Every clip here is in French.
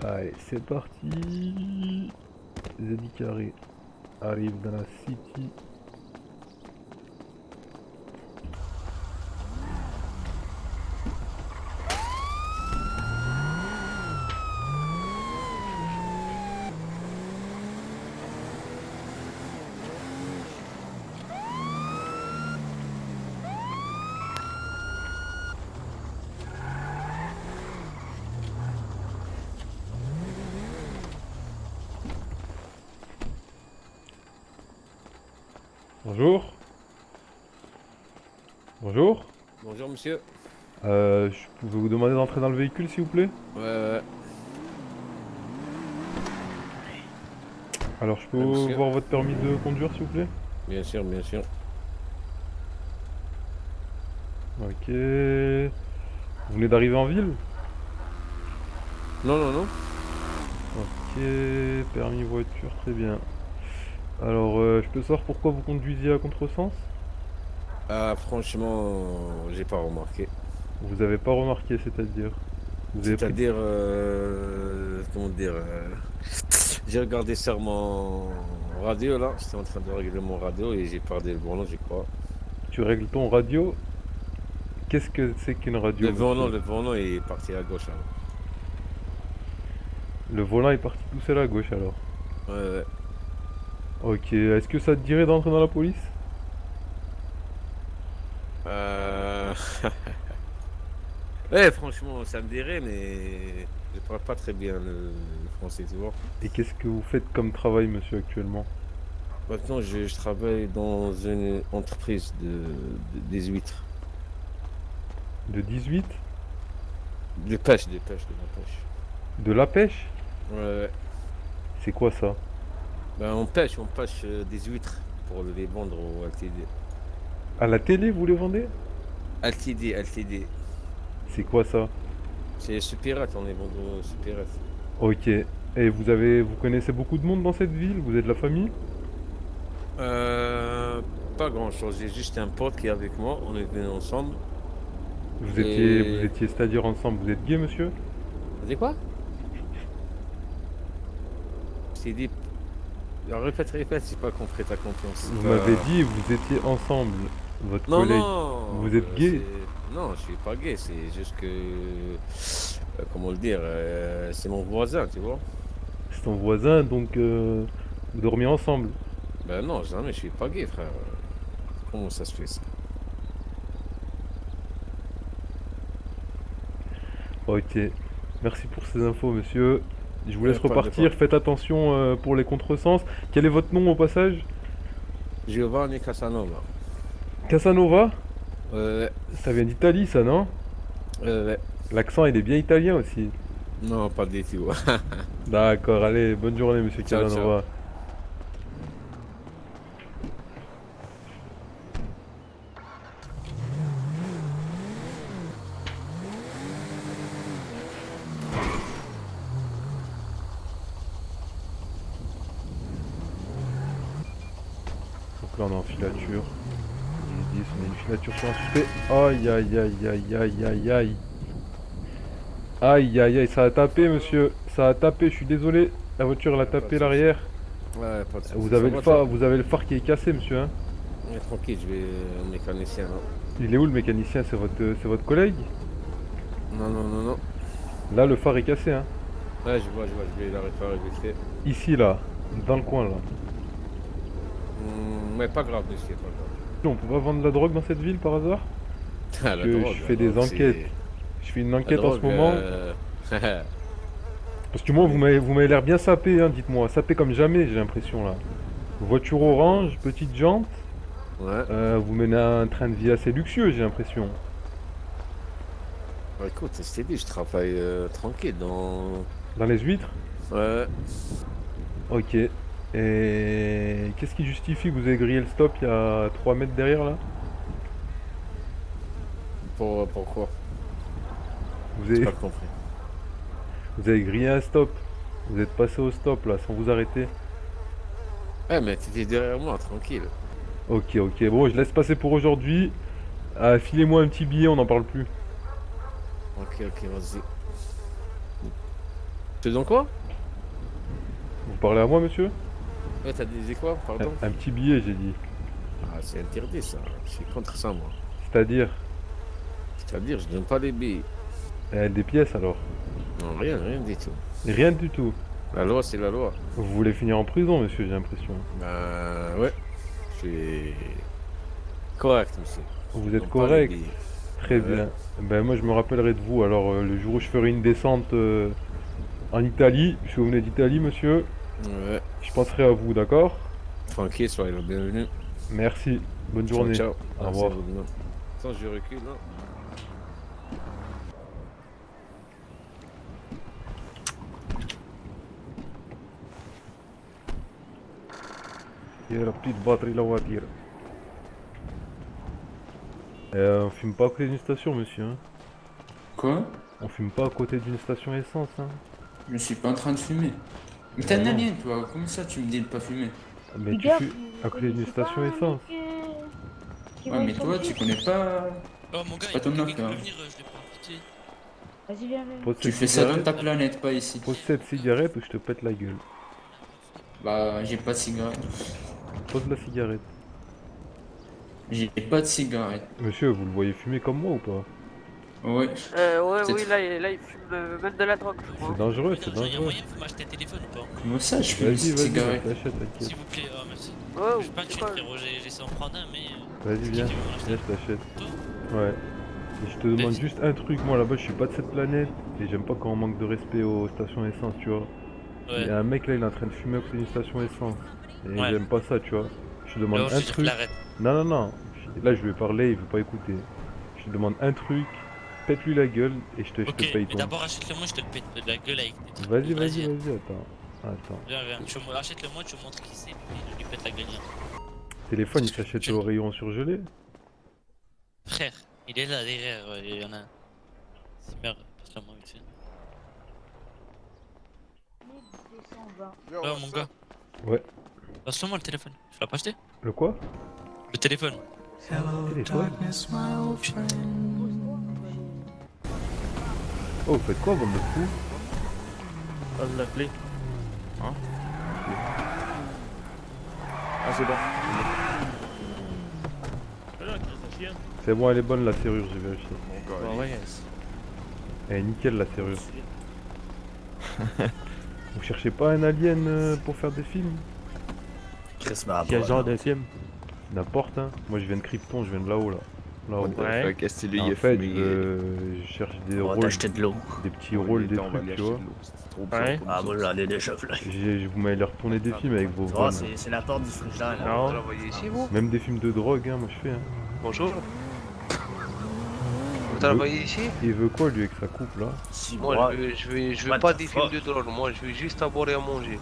Allez, c'est parti. Zeddy Carré arrive dans la city. Bonjour. Bonjour. Bonjour monsieur. Je pouvais vous demander d'entrer dans le véhicule s'il vous plaît? Ouais, Alors je peux ouais, monsieur. voir votre permis de conduire s'il vous plaît? Bien sûr, bien sûr. Ok. Vous venez d'arriver en ville? Non, non, non. Ok, permis voiture, très bien. Alors je peux savoir pourquoi vous conduisiez à contresens? Ah, franchement, j'ai pas remarqué. Vous avez pas remarqué, c'est-à-dire? Vous avez pris... C'est-à-dire, comment dire, j'ai regardé sur mon radio là. J'étais en train de régler mon radio et j'ai perdu le volant, je crois. Tu règles ton radio? Qu'est-ce que c'est qu'une radio, Le volant, monsieur? le volant est parti à gauche là. Le volant est parti tout seul à gauche alors. Ouais, ouais. Ok, est-ce que ça te dirait d'entrer dans la police? Euh, ouais, franchement, ça me dirait, mais je parle pas très bien le français, tu vois. Et qu'est-ce que vous faites comme travail, monsieur, actuellement? Maintenant, je travaille dans une entreprise des huîtres. De 18? De pêche, de pêche, de la pêche. De la pêche? Ouais, ouais. C'est quoi ça? Ben, on pêche des huîtres pour les vendre au LTD. À la télé, vous les vendez? LTD, LTD. C'est quoi ça? C'est Supérette, on les vend au Supérette. Ok. Et vous connaissez beaucoup de monde dans cette ville? Vous êtes de la famille? Euh, Pas grand-chose, j'ai juste un pote qui est avec moi, on est venus ensemble. Vous Et... étiez, c'est-à-dire ensemble, vous êtes gay, monsieur? T'as dit quoi? C'est dit... Répète, répète, j'ai pas compris ta confiance. Vous m'avez dit, vous étiez ensemble, votre Non, collègue. non, Vous êtes gay? Non, je suis pas gay, c'est juste que, comment le dire, c'est mon voisin, tu vois. C'est ton voisin, donc vous dormiez ensemble. Ben non, jamais, je suis pas gay, frère. Comment ça se fait ça? Ok. Merci pour ces infos, monsieur. Je vous laisse Pas de quoi. repartir. Faites attention pour les contresens. Quel est votre nom au passage? Giovanni Casanova. Casanova? Euh, Ça vient d'Italie, ça, non? euh, L'accent, il est bien italien aussi. non, pas du tout. D'accord, allez, bonne journée, monsieur Ciao, ciao. Casanova. Donc là, on est en filature. 10, on a une filature sur un suspect. Aïe, aïe, aïe, aïe, aïe, aïe, aïe. Aïe, aïe, aïe, ça a tapé, monsieur. Ça a tapé, je suis désolé. La voiture, elle a Pas de tapé souci. l'arrière. Ouais, pas de Vous souci. Ça avez le va, toi? phare, vous avez le phare qui est cassé, monsieur, hein. Ouais, tranquille, je vais au mécanicien, hein. Il est où le mécanicien? C'est votre collègue? Non, non, non, non. Là, le phare est cassé, hein. Ouais, je vois, je vais la réparer vite fait. Ici, là, dans le coin, là. Mais pas grave, monsieur, pas grave. On peut pas vendre de la drogue dans cette ville par hasard? Ah, Parce que je la fais des drogue, enquêtes. c'est... Je fais une La enquête en ce drogue, moment. Parce que moi, oui. vous m'avez l'air bien sapé, hein, dites-moi. Sapé comme jamais, j'ai l'impression, là. Voiture orange, petite jante. Ouais. Vous menez un train de vie assez luxueux, j'ai l'impression. Bah, écoute, je t'ai dit, je travaille tranquille dans... Dans les huîtres? Ouais. Ok. Et qu'est-ce qui justifie que vous avez grillé le stop il y a 3 mètres derrière, là? Pourquoi? Vous J'ai avez, pas compris. vous avez grillé un stop. Vous êtes passé au stop, là, sans vous arrêter. Eh, mais t'étais derrière moi, tranquille. Ok, ok. Bon, je laisse passer pour aujourd'hui. Filez-moi un petit billet, on n'en parle plus. Ok, ok, vas-y. te donne quoi? Vous parlez à moi, monsieur? Ouais, t'as dit quoi? Pardon? Un petit billet, j'ai dit. Ah, c'est interdit ça. Je suis contre ça, moi. C'est-à-dire C'est-à-dire, je donne pas les billets. des pièces alors. Non, rien du tout. Rien du tout. La loi, c'est la loi. Vous voulez finir en prison, monsieur, j'ai l'impression. Ben, ouais. Je suis correct, monsieur. Vous Je êtes donne pas les correct. billets. Très Ouais. bien. Ben moi je me rappellerai de vous. Alors le jour où je ferai une descente en Italie, puisque vous venez d'Italie, monsieur, Ouais. je penserai à vous, d'accord? Tranquille, soyez le bienvenu. Merci. Bonne journée. Ciao. Au Merci revoir. à vous. Attends, je recule là. Il y a la petite batterie la voiture. On fume pas à côté d'une station, monsieur. Hein. Quoi? On fume pas à côté d'une station essence. Hein. Je suis pas en train de fumer. Mais t'es un non. alien, toi. Comment ça, tu me dis de pas fumer? Mais Les tu gars, fumes à côté d'une station essence. Ouais, mais toi, tu connais pas. Oh mon gars, Pas ton il y a nom, quelqu'un toi. qui veut venir, je l'ai pas invité. Vas-y, viens, viens. Pose Tu cette fais ça dans cigarette- ta planète, pas ici. Pose cette cigarette ou je te pète la gueule. Bah, j'ai pas de cigarette. Pose la cigarette. J'ai pas de cigarette. Monsieur, vous le voyez fumer comme moi ou pas? Ouais. Ouais, C'est- oui, là, il fume même de la drogue, je crois. C'est dangereux, c'est Il y a dangereux. moyen de m'acheter un téléphone ou pas? Moi, ça, je fume une Vas-y, vas-y, cigarette. je t'achète, t'inquiète. S'il vous plaît, oh merci. Ouais, Je suis pas c'est tué quoi frérot, j'essaie d'en prendre un mais... Vas-y, c'est qui viens. qui veut m'en acheter? Viens, je t'achète. Toi? Ouais. Et je te demande Vas-y. juste un truc, moi là-bas je suis pas de cette planète et j'aime pas quand on manque de respect aux stations essence, tu vois. Il y Ouais. a un mec là, il est en train de fumer à côté d'une station essence. Et Ouais. j'aime pas ça, tu vois. Je te demande Alors, un je truc. l'arrête. Non, non, non. Là je lui ai parlé, il veut pas écouter. Je te demande un truc, pète-lui la gueule et je te Ok, paye mais ton. d'abord achète-le moi, je te le pète de la gueule avec des trucs. Vas-y, attends. Attends. Viens, achète-le moi, tu me montres qui c'est, puis je lui pète la gueule. Téléphone, il s'achète au rayon surgelé. Frère, il est là derrière, il y en a un. C'est merde, passe-le moi vite fait. 1220. Ouais mon gars. Ouais. Passe-le moi le téléphone, tu l'as pas acheté? Le quoi? Le téléphone. Téléphone. Oh, vous faites quoi, bande de fous? Donne la clé. Hein? Ah, c'est bon. C'est bon, elle est bonne la serrure, j'ai vérifié. Bon, ouais. Elle est nickel la serrure. Vous cherchez pas un alien pour faire des films? Quel genre de film? N'importe, hein. Moi je viens de Krypton, je viens de là-haut là. Là-haut. Ouais. Qu'est-ce que Et en fait, je cherche des rôles, de l'eau. des petits rôles, des trucs, tu vois. Ouais. Ah, moi j'en ai déjà plein. Vous m'avez l'air retourner des films avec vos Oh, vannes. c'est la porte du frigidaire là. Non. ici, vous? Même des films de drogue, hein, moi je fais. Hein. Bonjour. Vous travaillez ici? Il veut quoi lui avec sa coupe là? Si, Moi, moi, je veux What pas the des fuck? films de drogue. Moi, je veux juste à boire et à manger.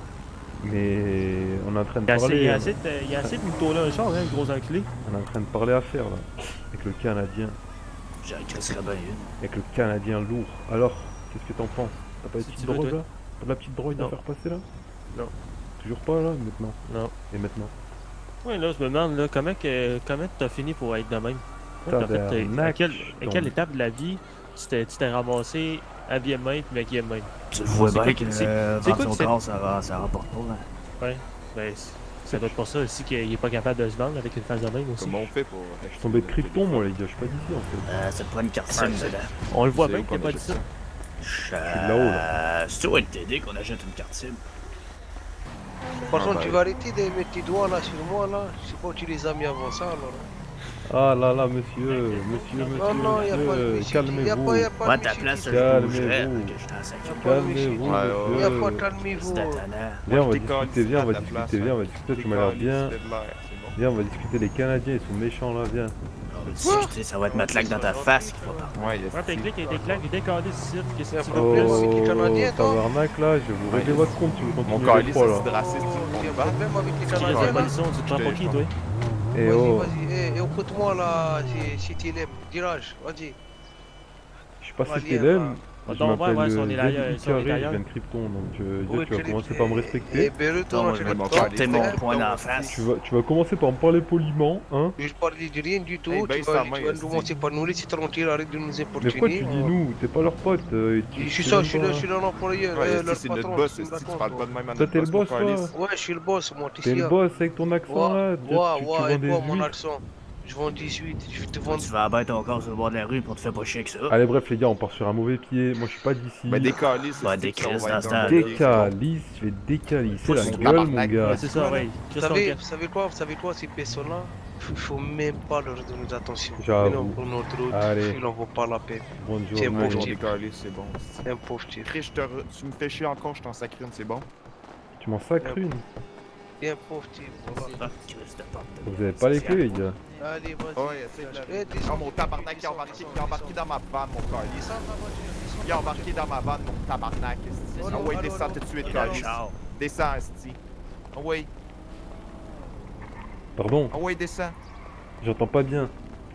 Mais on est en train de Il y a assez, parler. il y a hein. assez de, il y a assez de nous tourner un char, hein, le gros enculé. On est en train de parler affaires là. Avec le Canadien. j'ai un casque là-bas une. Avec le Canadien lourd. Alors, qu'est-ce que t'en penses? T'as pas de Si petite tu veux, drogue toi. là? Pas de la petite drogue à Non. faire passer là? Non. Toujours pas là maintenant? Non. Et maintenant? Ouais, là, je me demande, là, comment t'as fini pour être de même? Ouais, t'as fait, à Tabarnak, quelle, je à quelle tombe. étape de la vie tu t'es ramassé habillé de même puis maquillé de même? Tu le vois C'est bien quoi que qui- c'est vendre quoi son qui c'est- corps, ça rapporte pas. Hein. Ben, ça doit être pour ça aussi qu'il est pas capable de se vendre avec une face de même aussi. Comment on fait pour. Je suis tombé de Krypton moi les gars, je suis pas d'ici en fait. Ça te prend une carte SIM dedans. On le voit Vous bien savez qu'il a qu'on pas dit achète ça. de là-haut, là. C'est au LTD qu'on achète une carte SIM. Par Ah, contre, bah, tu vas arrêter de mettre tes doigts là sur moi là. Je sais pas où tu les as mis avant ça alors. Ah là là monsieur, Non, non, y a pas de monsieur, monsieur. Y a calmez-vous. pas, y a pas Moi, à de ta monsieur place, qui- je Calmez-vous. bougerais que j'étais en sac. Calmez-vous Y a pas de monsieur. calmez-vous. C'est tannant. Viens on va discuter, viens on va discuter, viens on va discuter, tu m'as l'air bien. Viens on va discuter, les Canadiens ils sont méchants là, viens. On va discuter, ça va être ma claque dans ta face qu'il faut parler. Ouais, t'es clic et t'es claques, t'es décalé ici, qu'est-ce que tu Oh, veux? c'est qui Canadien, toi? tabarnak là, je vais vous régler votre compte si vous Mon continuez corps, les trois là. Tu as un problème avec les Tu restes Canadiens en là? position, tu te prends pour qui toi? Eh Vas-y, oh, vas-y, écoute-moi là, si tu l'aimes, dirage, vas-y. je sais pas si Malien, t'es l'aime, Je Donc, ouais, m'appelle si on est là, Zed si on est Carré, je ailleurs. viens de Krypton, donc Oui, tu vas commencer par me respecter. Et Beruto, Moi, non, je tu vais vas me te porter mon poing d'en Tu face. vas commencer par me parler poliment, hein. Je parle de rien du tout, Hey, tu baisse vas, ta tu main, vas esti. nous mentir par nous laisser tranquille, arrête de nous Mais pourquoi importuner. tu dis nous? T'es pas leur pote, Je suis sais ça, même je suis là, pas. je suis là l'employeur, Ouais, leur c'est notre patron, boss, tu me esti, tu racontes, parles toi. pas de même à Toi, notre t'es le boss, boss, mon toi. calice. Ouais, je suis le boss, moi, t'es T'es le fier. boss avec ton accent là. Tu Ouais, vends des quoi, mon huîtres. accent? Je vends 18, je vais te Toi, vendre. tu vas abattre ton corps sur le bord de la rue pour te faire pas chier avec ça. Allez, bref, les gars, on part sur un mauvais pied. Moi, je suis pas d'ici. Ben, des calices, Bah, esti, des puis ça, on crises va dans être ce dans le temps-là. pied, c'est bon. Décalisse, je vais décalisser la Mon gueule, mon tabarnak. gars. Ouais, c'est ça, ouais. Vous savez, vous savez quoi, ces personnes-là, il faut même pas leur donner d'attention. J'avoue. Mais non, pour notre route, Allez. il en vaut pas la peine. Bonjour. C'est un Ouais, pauvre genre, type. des calices, c'est bon, esti. C'est un pauvre type. Chris, tu me fais chier encore, je t'en sacre une, c'est bon? Tu m'en sacres une. C'est un pauvre type, voilà. Ah, Christ de porte. Vous avez pas les clés, les gars. Allez, vas-y. Ouais, essaye de la... Eh, descends. Non, mon tabarnak, il a embarqué dans ma vanne, mon calice. Descends de la voiture, descends. Il a embarqué dans ma vanne, mon tabarnak, esti. Allô, Ah ouais, allô, descends allô. tout de suite, Le calice. char. Descends, esti. Ah ouais, Pardon, ah ouais, descends. j'entends pas bien.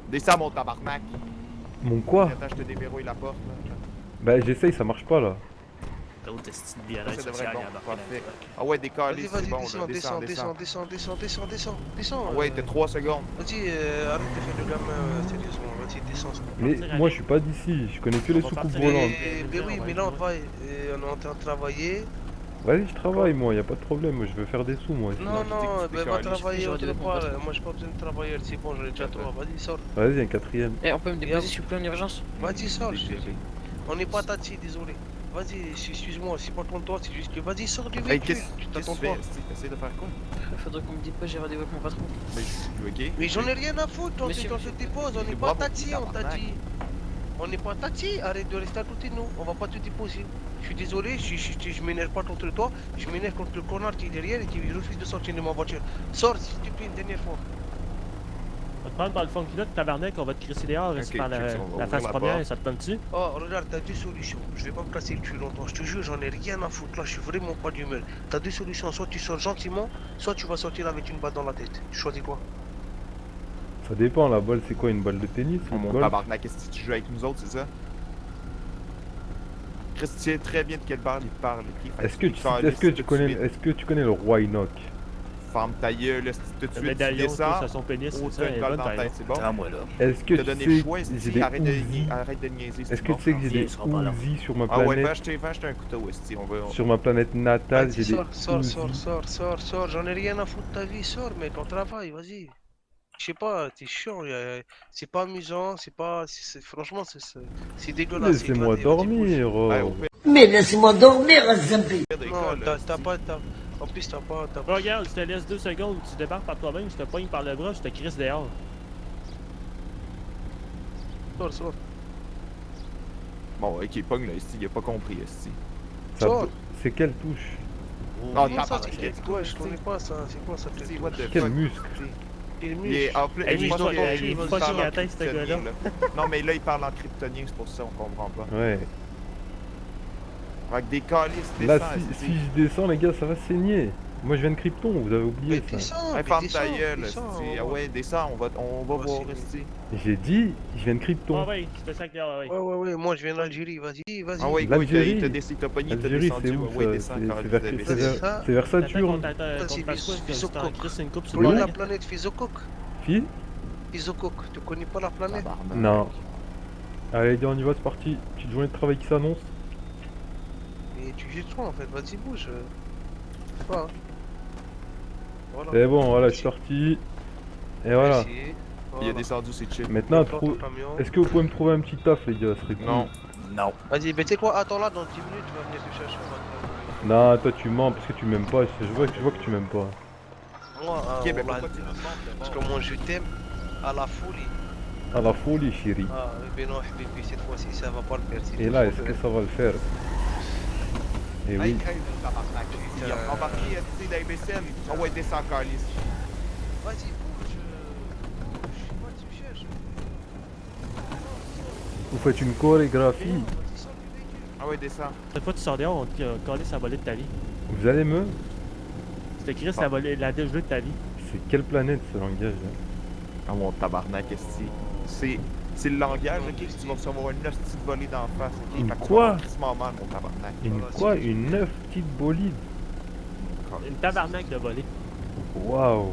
Descends, mon tabarnak. Mon quoi? Attends, je te déverrouille la porte, là. Bah, j'essaye, ça marche pas là. L'autre esti de violence Ça devrait sociale, être il a bon, embarqué dans le parfait. truc. Ah ouais, des Vas-y, calices, c'est vas-y, bon, là. descends, Descends, descends, descends. descends, descends, descends, descends. Ah ouais, t'as 3 secondes. Vas-y, arrête de faire le gamin, sérieusement. Vas-y, descends. Mais moi, je suis pas d'ici. Je connais que les On va soucoupes partir volantes. Mais oui, mais là, on va, on est en train de travailler. Vas-y, je travaille, moi, y a pas de problème. Moi, je veux faire des sous, moi. Non, Non, je dis non, que tu ben va décolles. travailler J'aurais autre dû part. répondre. Moi, j'ai pas besoin de travailler, c'est bon, j'en ai déjà trois. Vas-y, sors. Vas-y, un quatrième. Eh, on peut me déposer s'il vous plaît en urgence? Vas-y, sors. On n'est pas tati, désolé. Vas-y, excuse-moi, c'est pas contre toi, c'est juste que vas-y, sors du Hey, véhicule. qu'est-ce Tu que t'attends tu pas. fais, esti? T'essaies de faire quoi? Faudrait qu'on me dise pas, j'ai rendez-vous avec mon patron. Mais je suis ok. Mais j'en ai rien à foutre, toi, Monsieur, tu t'en fais tes pauses. On Mais n'est pas bravo, tati, on t'a tabarnak. dit. On n'est pas tati, arrête de rester à côté de nous. On va pas te déposer. Je suis désolé, je m'énerve pas contre toi, je m'énerve contre le connard qui est derrière et qui refuse de sortir de ma voiture. Sors, s'il te plaît, une dernière fois. On va te prendre par le fond de tabarnak, on va te crisser dehors Ok, par check ça, on va la ouvrir face la première, porte. ça te tente-tu? Oh, regarde, t'as deux solutions. Je vais pas me casser le cul longtemps. Je te jure, j'en ai rien à foutre. Là, je suis vraiment pas d'humeur. T'as deux solutions. Soit tu sors gentiment, soit tu vas sortir avec une balle dans la tête. Tu choisis quoi? Ça dépend, la balle, c'est quoi? Une balle de tennis ou Oh, de mon golf? tabarnak, est-ce que tu joues avec nous autres, c'est ça? Chris, tu sais très bien de quelle barre il parle, ok? Fait Est-ce que, tu, calices est-ce, que tu tout de connais, suite. est-ce que tu connais le roi Enoch? Ferme ta gueule, esti, tout de Le suite, tu médaillon, tout descends. ça, son pénis, Oh, c'est ça, t'as elle une est balle bonne dans par la tête, exemple. c'est bon? Attends-moi là. Est-ce que T'as tu donné sais le choix, que j'ai esti, des arrête Uzi? de niaiser, Est-ce c'est que bon? tu sais que j'ai Ils des seront pas là. Uzi sur ma Ah ouais, va planète? acheter un couteau, esti, on va... Sur ma planète natale, Vas-y, j'ai des sors, Uzi. sors. J'en ai rien à foutre de ta vie. Sors, mec, on travaille, vas-y. Je sais pas, t'es chiant. C'est pas amusant, c'est pas. Franchement, c'est dégueulasse. c'est Laissez-moi éclaté, vas-y, bouge. dormir. oh. Ouais, au pire Mais laissez-moi dormir, Zampi. de Non, l'école, t'as esti. pas. En plus, t'as pas. Bon, regarde, je te laisse 2 secondes, tu débarques par toi-même, je te poigne par le bras, je te crisse dehors. Sors. Bon, ok, pogne là, esti, il a pas compris, esti. Ça Sors. peut- C'est quelle touche? Non, Comment t'as ça, pas c'est quoi? Je connais pas ça. C'est quoi ça? Esti, what the Quel fuck? muscle? Il Il est en plus, Hey, je il pense doit- qu'il il est parle fucking en atteint, ce kryptonien, gars-là. là. Non, mais là, il parle en kryptonien, c'est pour ça on comprend pas. Ouais. Avec des calices, Là, descends, si esti. je descends, les gars, ça va saigner. Moi, je viens de Krypton, vous avez Mais oublié ça. descends, Ouais, mais ferme descends, ta gueule, descends, esti. on Ah va- ouais, descends, on va Ouais, voir, c'est- esti. J'ai dit, je viens de Ah Krypton. ouais, je te sac dehors, ouais. Ouais, moi je viens d'Algérie, vas-y. Ah ouais, quoi, L'Algérie. il t'a pogné, il t'a L'Algérie, c'est descendu. où Ouais, ça? descends, C'est Carole, vers- vous avez c'est ça. vers- c'est vers T'attends qu'on Saturne. fasse quoi, c'est que tu t'en Fisokok. crisses une coupe Tu sur connais le la lag? planète Fizokok? Qui? Fizokok, tu connais pas la planète? Tabarnak. Non. Allez, les gars, on y va, c'est parti. Petite journée de travail qui s'annonce. Mais tu jettes quoi en fait? Vas-y, bouge. Quoi, hein. Voilà. C'est bon, voilà, je suis sorti. Et voilà. Merci. Il Voilà. est descendu, c'est chill. Maintenant, Prends ton camion. est-ce que vous pouvez me trouver un petit taf, les gars? Ça serait cool. Non. Non. Vas-y, mais tu sais quoi? Attends là, dans 10 minutes, tu vas venir te chercher. on va te- Non, toi, tu mens parce que tu m'aimes pas. Je vois que tu m'aimes pas. Moi, Ok, ben on l'a- pourquoi tu me demandes? parce que moi je t'aime à la folie. À la folie, chérie. Ah, mais non, Habibi, cette fois-ci, ça va pas le faire. c'est Et tout là, ce est-ce qu'on que fait. ça va le faire? Eh Hey, oui. hey, tabarnak, esti, il a embarqué, esti, d'imbécile. Ah ouais, descends, calice. Vas-y, bouge. Je sais pas, tu me cherches. Vous faites une chorégraphie. Vas-y, sors du véhicule. Ah ouais, descends. Cette fois, tu sors dehors, on te calisse la volée de ta vie. Vous allez me... Tu te crisses la volée, la dégelée de ta vie. C'est quelle planète ce langage là? Ah mon tabarnak, esti. C'est le langage, ok? Tu vas recevoir une petite volée d'en face, ok? Une Fait que tu quoi? vas avoir crissement mal, mon tabarnak. Une quoi? Une 9 petite bolide? Une tabarnak de volée. Waouh!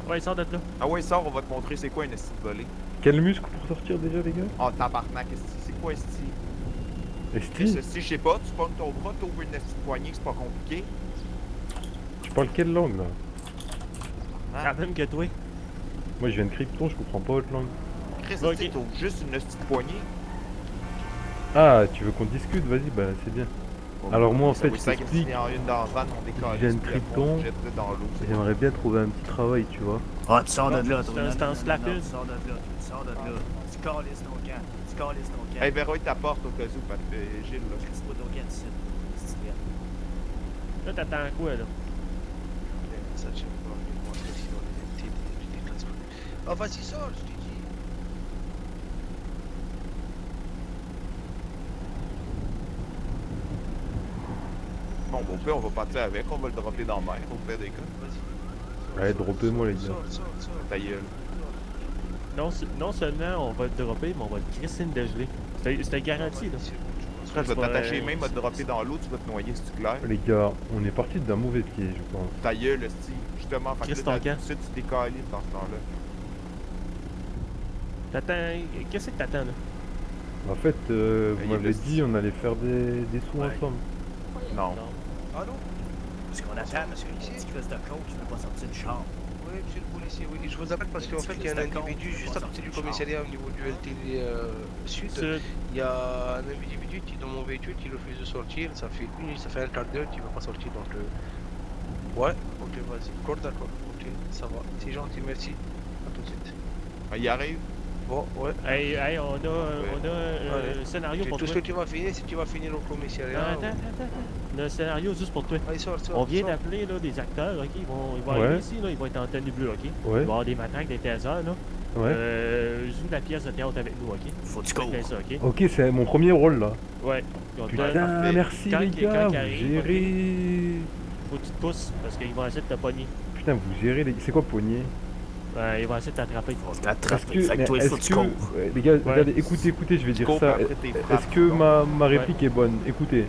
Ouais, sors de là. Ah ouais, sors, on va te montrer c'est quoi une petite volée. Quel muscle pour sortir déjà, les gars? Oh, tabarnak, c'est quoi esti? Esti? Esti, je sais pas, tu pognes ton bras, t'ouvres une petite poignée, c'est pas compliqué. Tu parles quelle langue, là? Hein? La même que toi. Moi, je viens de Krypton, je comprends pas votre langue. Chris, Ok. esti, t'ouvres juste une petite poignée. Ah, tu veux qu'on discute? Vas-y, bah, c'est bien. Alors moi, en fait, je ça t'explique. en une dans la vanne, on décolle. Je viens de Krypton. dans l'eau. J'aimerais bien trouver un petit travail, tu vois. Ah, tu sors de là, C'est toi. un Non, stance non, la non, pute. Tu sors de là, tu sors de là. Tu calisses ton camp. Tu calisses ton camp. Hey, verrouille ta porte au cas où, parce que Gilles, là. C'est pas ton camp ici. C'est bien. Là, t'attends quoi, là? Ça, je sais pas, mais moi, c'est sinon, tu déclasses pas. Ah, vas-y, sors, je t'ai dit. Bon, au pire, on va partir avec, on va le dropper dans la mer, au pire des cas. Vas-y. Allez, droppez-moi, les gars. Sors. Ta gueule. Non seulement on va le dropper, mais on va le crisser de gelée. C'était garanti, là. Après, je vais pas- t'attacher même à te dropper dans l'eau, tu vas te noyer, si tu clair. Les gars, on est parti d'un mauvais pied, je pense. Ta gueule, esti. Justement, fait Chris, que là, ton camp. tout de suite, tu décalises dans ce temps-là. T'attends. Qu'est-ce que t'attends, là? En fait, vous Il m'avez investit. dit on allait faire des sous Ouais. ensemble. Non. Allô? Parce qu'on attend, monsieur. Une petite crise de coke, je veux pas sortir du char. Oui, monsieur le policier, oui. Je vous appelle parce qu'en fait, il y a un individu juste à côté du commissariat au niveau du LTD Sud. Il y a un individu qui est dans mon véhicule qui refuse de sortir. Ça fait un quart d'heure qu'il ne veut pas sortir. Donc, ouais, ok, vas-y. D'accord. Ok, ça va. C'est gentil, merci. À tout de suite. Il arrive. Bon, ouais. Hey, on a un scénario pour Tout toi. ce que tu vas finir, c'est que tu vas finir au commissariat. Attends. On a un scénario juste pour toi. Allez, sors. On vient d'appeler là, des acteurs, ok? Ils vont Ouais. arriver ici, là, ils vont être en tenue bleue, ok? Il va y Ouais, avoir des matraques, des tasers, là. ouais. Joue la pièce de théâtre avec nous, ok? Faut que tu C'est cours. bien ça, ok? Ok, c'est mon premier rôle, là. Ouais. On te donne- Putain, parfait. merci, Quand les il- gars, quand il vous arrive, gérez... Faut que tu te pousses, parce qu'ils vont essayer de te pogner. Putain, vous gérez les... C'est quoi, poignet? Ils vont essayer de t'attraper. Faut Est-ce t'attraper. Fait que mais toi, il faut que est-ce tu que... cours. ouais, les gars, regardez, écoutez, je vais dire cours, ça. puis après, t'es frappes, Est-ce que donc. ma réplique est bonne? Écoutez,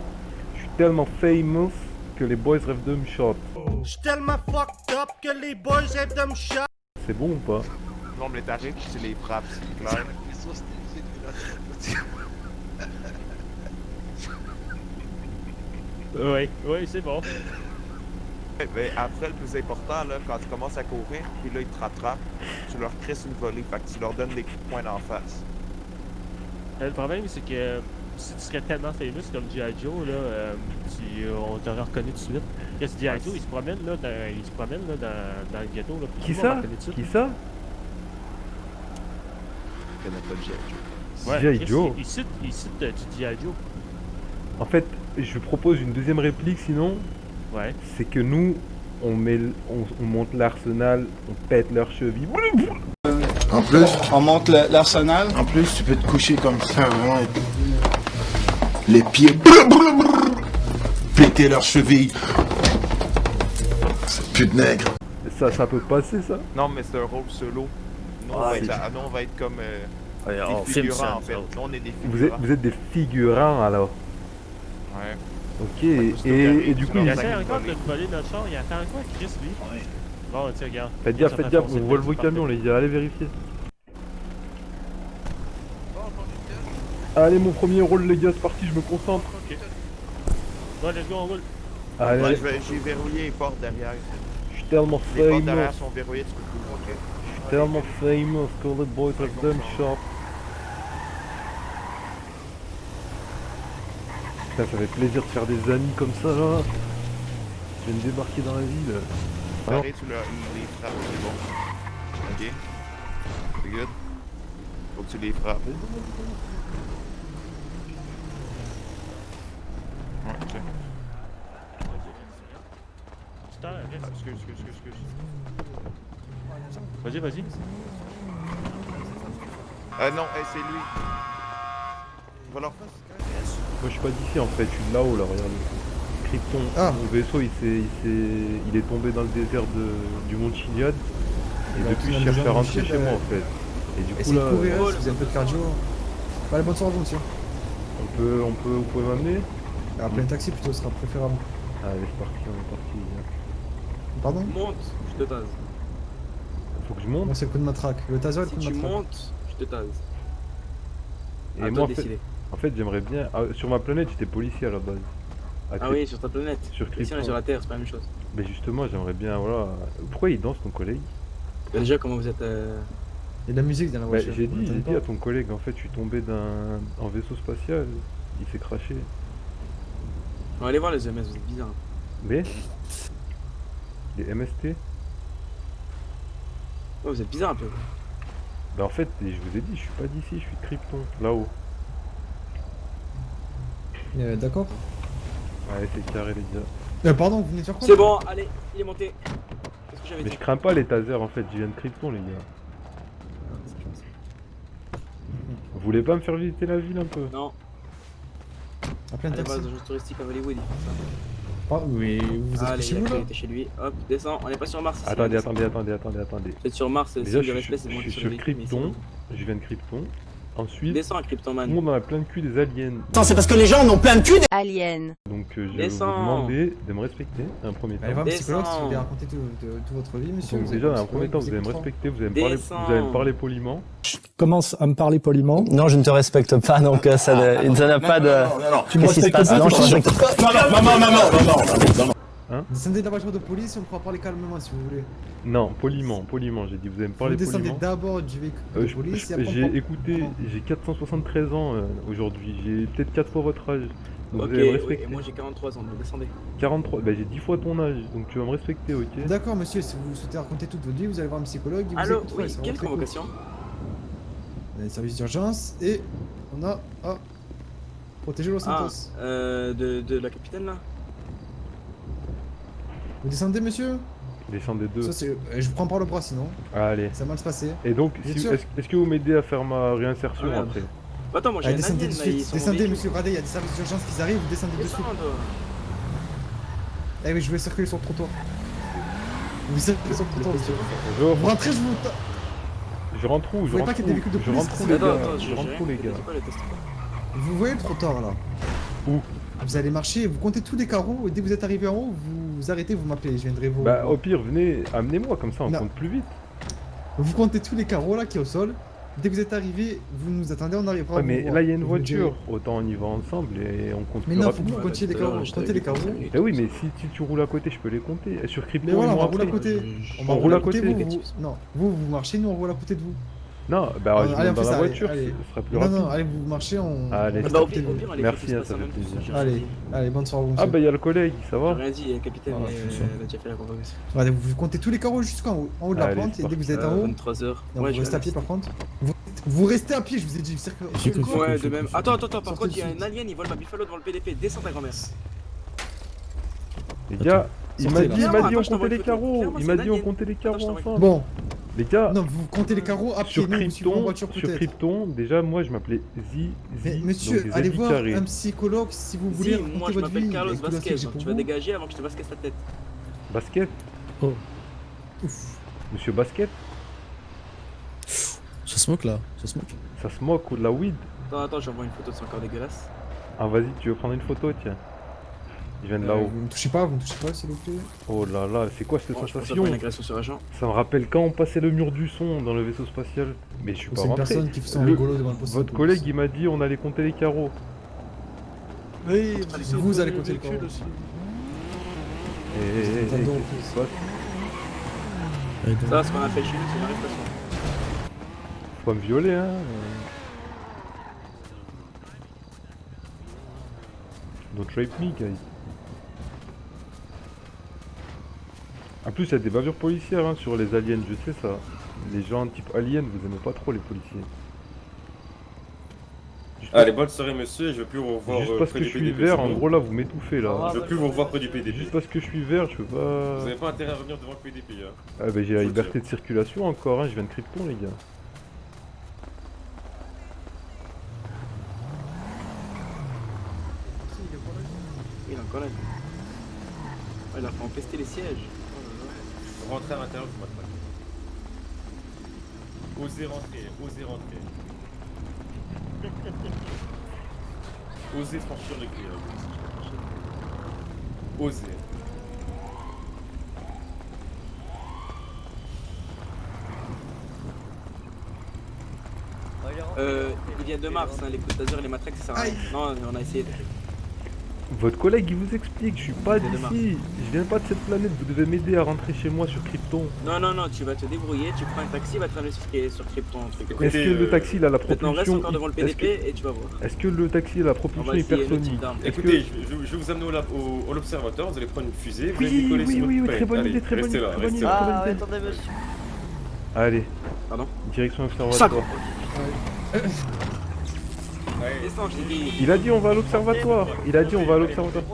je suis tellement famous que les boys rêvent de me shot. Je suis tellement fucked up que les boys rêvent de me shot. C'est bon ou pas? Non, mais les tarifs, c'est les frappes, c'est clair. Ouais, c'est bon. Ben, après, le plus important, là, quand tu commences à courir, puis là, ils te rattrapent, tu leur crisses une volée, fait que tu leur donnes des coups de poing d'en face. Le problème, c'est que si tu serais tellement famous comme G.I. Joe, là, on t'aurait reconnu tout de suite. Qu'est-ce que G.I. Joe, il se promène là, dans le ghetto. Là, puis Qui tout le monde ça? le reconnaît tout de suite. Qui ça? Je connais pas le G.I. Joe. Ouais, G.I. Chris, Joe. Il cite du G.I. Joe. En fait, je propose une deuxième réplique, sinon, Ouais. c'est que nous, on monte l'arsenal, on pète leurs chevilles. En plus, on monte l'arsenal. En plus, tu peux te coucher comme ça, vraiment. Les pieds. Péter leurs chevilles. C'est plus de nègre. Ça peut passer, ça? Non, mais c'est un rôle solo. Nous, Ah, nous, on va être comme Ouais, des on filme figurants, ça. en fait. nous autres. Nous, on est des Vous figurants. êtes des figurants, alors. Ouais. Ok, aussitôt qu'il et arrive, du tu coup, leur Il il... donnes essaie une encore de volée. te voler notre char. Il attend quoi, Chris, lui? Ouais. Bon, tiens, regarde. Faites gaffe, Ça fait on foncer voit le tête, camion, les gars, allez vérifier. Bon, conducteur. Allez, mon premier rôle, les gars, c'est parti, je me concentre. Ok. Bon, let's go, on roule. Allez, Ouais, j'ai verrouillé les portes derrière. je suis tellement Les portes famous, derrière sont verrouillées, tu peux plus le montrer. tellement famous que les boys rêvent de me shot. Putain, ça fait plaisir de faire des amis comme ça, là. Je viens de débarquer dans la ville. Alors, Arrête, tu les frappes, c'est bon. Ok. C'est good. Faut que tu les frappes. Ouais, ok. Putain, reste. Excuse. Vas-y. Non, c'est lui. Voilà. moi, je suis pas d'ici, en fait, je suis de là-haut, là, regarde. Krypton, mon vaisseau, il est tombé dans le désert du Mont Chiliad. Et depuis, je cherche à rentrer chez moi, en fait. Et du coup Essayez là, de courir, si vous avez un peu de cardio. Allez, bonne soirée à vous, monsieur. vous pouvez m'amener? Appelez un taxi plutôt, ce sera préférable. Allez, c'est parti, on est parti. Viens. Pardon? Monte, je te tase. Faut que je monte? Moi, c'est le coup de matraque. Le taser, le Si coup de tu matraque. montes, je te tase. Et À moi, toi en de fait, décider. j'aimerais bien. Sur ma planète, j'étais policier à la base. Ah oui, sur ta planète. Sur Ici, on est Krypton. sur la Terre, c'est pas la même chose. Mais justement, j'aimerais bien, voilà. Pourquoi il danse ton collègue? Déjà, comment vous êtes. Il y a de la musique dans la Bah, voiture. j'ai vous dit m'entendez à ton collègue, en fait, je suis tombé en vaisseau spatial. Il s'est craché. On va aller voir les EMS, vous êtes bizarre. Mais les MST? Ouais, vous êtes bizarre un peu. Bah en fait, je vous ai dit, je suis pas d'ici, je suis de Krypton, là-haut. D'accord. Ouais, c'est carré les gars. Pardon, vous venez de faire quoi? C'est bon, allez, il est monté. Qu'est-ce que j'avais Mais dit? je crains pas les tasers en fait, je viens de Krypton les gars. Vous voulez pas me faire visiter la ville un peu? Non. Appelez un Allez taxi. voir les agences touristiques à Hollywood, ils font ça. Oui, vous êtes Allez, chez il vous a là? été chez lui. Hop, descends, on n'est pas sur Mars. ici, Attendez, hein, attendez. Vous êtes sur Mars, Déjà, signe je de respect, c'est suis moi qui sur le Krypton, je viens de Krypton. Ensuite, Descends à Krypton, man. tout le monde en a plein de cul des aliens. Attends, c'est parce que les gens en ont plein de cul. Alien. Donc je vais vous Descends. demander de me respecter un premier temps. Allez voir un psychologue si vous Descends. voulez raconter toute votre vie, monsieur. Donc Vous avez déjà, un dans un premier psychologue temps, qui vous allez me écoutera. respecter, vous allez Descends. me parler poliment. Commence à me parler poliment. Non, je ne te respecte pas, donc ça n'a pas de. Tu me Qu'est-ce qui se respectes passe? pas, Non, je te tu respecte pas. Descendez de la voiture de police et on pourra parler calmement si vous voulez. Non, poliment, j'ai dit, vous allez me parler Vous descendez poliment. d'abord du véhicule de police et après on J'ai prend- écouté, j'ai 473 ans aujourd'hui, j'ai peut-être 4 fois votre âge. Donc Ok, vous allez me oui, respecter. et moi j'ai 43 ans, donc descendez. 43, bah j'ai 10 fois ton âge, donc tu vas me respecter, ok? D'accord, monsieur, si vous souhaitez raconter toute votre vie, vous allez voir un psychologue. Il vous Allô, écoutera, il oui, sera quelle très cool. convocation? On a les services d'urgence et on a à protéger Los Ah, Santos. de la capitaine là? Vous descendez, monsieur? Descendez deux. Ça, c'est... Je vous prends par le bras sinon. Allez. Ça va mal se passer. Et donc, Bien si- sûr. est-ce que vous m'aidez à faire ma réinsertion Ah, merde. après? Attends, moi j'ai Allez, un descendez alien de là, ils suite. sont Descendez, véhicule. monsieur, regardez, il y a des services d'urgence qui arrivent, vous descendez de suite. Descends, toi. Eh oui, je vais circuler sur le trottoir. Vous circulez sur le trottoir, monsieur. Bonjour. Vous rentrez, je vous... Je rentre où? Vous Je voyez pas rentre qu'il y a des où? véhicules de Je police rentre qui où sont les là? gars? Attends, Je rentre où les gars? Vous voyez le trottoir là? Où? Vous allez marcher, vous comptez tous les carreaux et dès que vous êtes arrivé en haut, vous arrêtez, vous m'appelez, je viendrai vous... Bah au pire, venez, amenez-moi, comme ça on Non. compte plus vite. Vous comptez tous les carreaux là qui est au sol. Dès que vous êtes arrivé, vous nous attendez, on arrivera. Ouais, à vous mais voir. là il y a une Je vous dirai. voiture, autant on y va ensemble et on compte Mais plus non, faut que rapidement. vous comptiez les carreaux, comptez les carreaux. Eh oui, mais si tu roules à côté, je peux les compter. Et sur Crypto, Mais voilà, ils on m'ont va rouler à appris. côté. On roule à côté. Non, vous marchez, nous on roule à côté de vous. Non, bah je Allez, monte on dans fait la ça, voiture, allez. ce sera plus Non, rapide. non, allez, vous marchez, on... Allez. on reste Bah, à au côté de pire, vous. on les Merci, fait hein, tous ça passer fait en même temps, plaisir. ça, j'ai Allez, dit. allez, bonne soirée, vous, Ah monsieur. bah il y a le collègue, ça va? J'ai rien dit, le capitaine, Ah, elle a déjà fait la convocation. Regardez, vous comptez tous les carreaux jusqu'en haut, en haut de la Allez, pente, c'est et dès que vous êtes en haut... 23h. Non, Ouais, vous restez à pied par contre. Vous restez à pied, je vous ai dit. Ouais, de même. Attends, par Sortez contre, il y a de suite. un alien, il vole ma Buffalo devant le PDP. Descends ta grand-mère. Les gars, il Sortez, m'a là. dit, Clairement, on attends, je t'envoie comptait une les photo. carreaux. Clairement, Il c'est m'a un dit on alien. comptait les carreaux Attends, je t'envoie une ensemble. Bon, Les gars, non, vous comptez les carreaux à pied, sur nous, vous suivez en Krypton, voiture sur peut-être. Krypton, déjà moi je m'appelais Mais Zizi. monsieur, donc allez Zazie voir carré. un psychologue si vous voulez Si, raconter moi je votre m'appelle vie. Carlos avec tout le respect Vasquez, que j'ai donc pour tu vas vous. dégager avant que je te basquette ta tête. Basket? Oh. Monsieur Basket? Ça smoke là, ça smoke. Ça se moque ou de la weed? Attends, j'envoie une photo de son corps dégueulasse. Ah vas-y, tu veux prendre une photo, tiens. Il vient de là-haut. Vous me touchez pas s'il vous plaît. Oh là là, c'est quoi cette Bon, je pense sensation? à une agression sur agent. Ça me rappelle quand on passait le mur du son dans le vaisseau spatial. Mais je suis pas C'est une rentré. personne qui fait son Le- rigolo devant le poste. Votre collègue il m'a dit on allait compter les carreaux. Oui, vous allez compter le carreau. Et T'as le dos en qu'est-ce qui se passe? Ça, ce qu'on a fait chez nous, c'est une arrestation. Faut pas me violer hein. Don't rape me guys. En plus il y a des bavures policières hein, sur les aliens, je sais ça. Les gens type aliens, vous aimez pas trop les policiers. Allez, bonne soirée monsieur, je veux plus vous revoir Juste parce près que du je suis PDP. vert, c'est en bon. gros là vous m'étouffez là. Je veux plus vous revoir près du PDP. Juste parce que je suis vert, je peux pas... Vous avez pas intérêt à revenir devant le PDP hein. Ah bah j'ai la Faut le liberté dire. de circulation encore, hein, je viens de Krypton les gars. Il est encore là. Ouais, il a fait empester les sièges. Rentrez à l'intérieur, vous m'attendez. Osez rentrer, osez rentrer. Osez franchir le grillage. Osez. Il vient de Mars, hein, les Côte d'Azur et les Matrax, ça sert à rien. Non, on a essayé. Votre collègue il vous explique, je suis pas C'est demain. d'ici, je viens pas de cette planète, vous devez m'aider à rentrer chez moi sur Krypton. Non, non, non, tu vas te débrouiller, tu prends un taxi, va te ramener sur Krypton. Truc. Est-ce que le taxi il a la Maintenant, reste propulsion encore devant le PDP et tu vas voir. Est-ce que le taxi a la On propulsion va essayer le hypersonique type d'arme. Est-ce que- Écoutez, je vais vous amener au l'observatoire, vous allez prendre une fusée, vous allez Oui, décoller oui, sur oui, votre très planète. bonne Allez, idée, très bonne restez idée, là, très bonne restez idée, là. très bonne Ah, idée. attendez, monsieur. Allez, Pardon direction observatoire. Descends, je t'ai dit. Il a dit on va à l'observatoire. Il a dit on va à l'observatoire.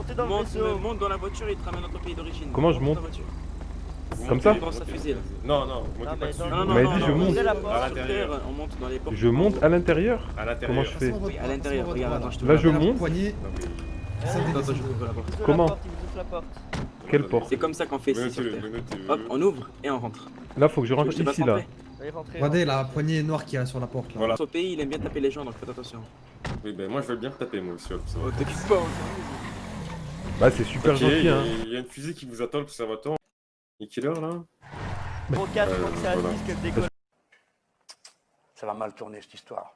Monte dans la voiture et te ramène dans ton pays d'origine. Comment je dans monte ta voiture. Comme ça Dans sa fusée là. Non, non, montez pas dessus. Non, non, Il m'a non, dit non, je non, monte. À l'intérieur. On monte dans les portes. Je monte à l'intérieur À l'intérieur. Comment je fais Oui, à l'intérieur. Regarde, attends, je te Là je montre. monte. Poignée. Attends, je ouvre la porte. Comment Quelle porte C'est comme ça qu'on fait ici sur Terre. Hop, on ouvre et on rentre. Là faut que je rentre Je te passe ici là. rentrer. Regardez la poignée noire qu'il y a sur la porte là. Voilà. Au pays, il aime bien taper les gens, donc faites attention. Oui, ben moi je veux bien taper moi aussi. Oh, t'occupe pas. Bah c'est super Ok, gentil hein. il y a une fusée qui vous attend à l'observatoire. Et quelle heure là Bon, 4, je crois que c'est à voilà. 10 qu'elle décolle. Ça va mal tourner cette histoire.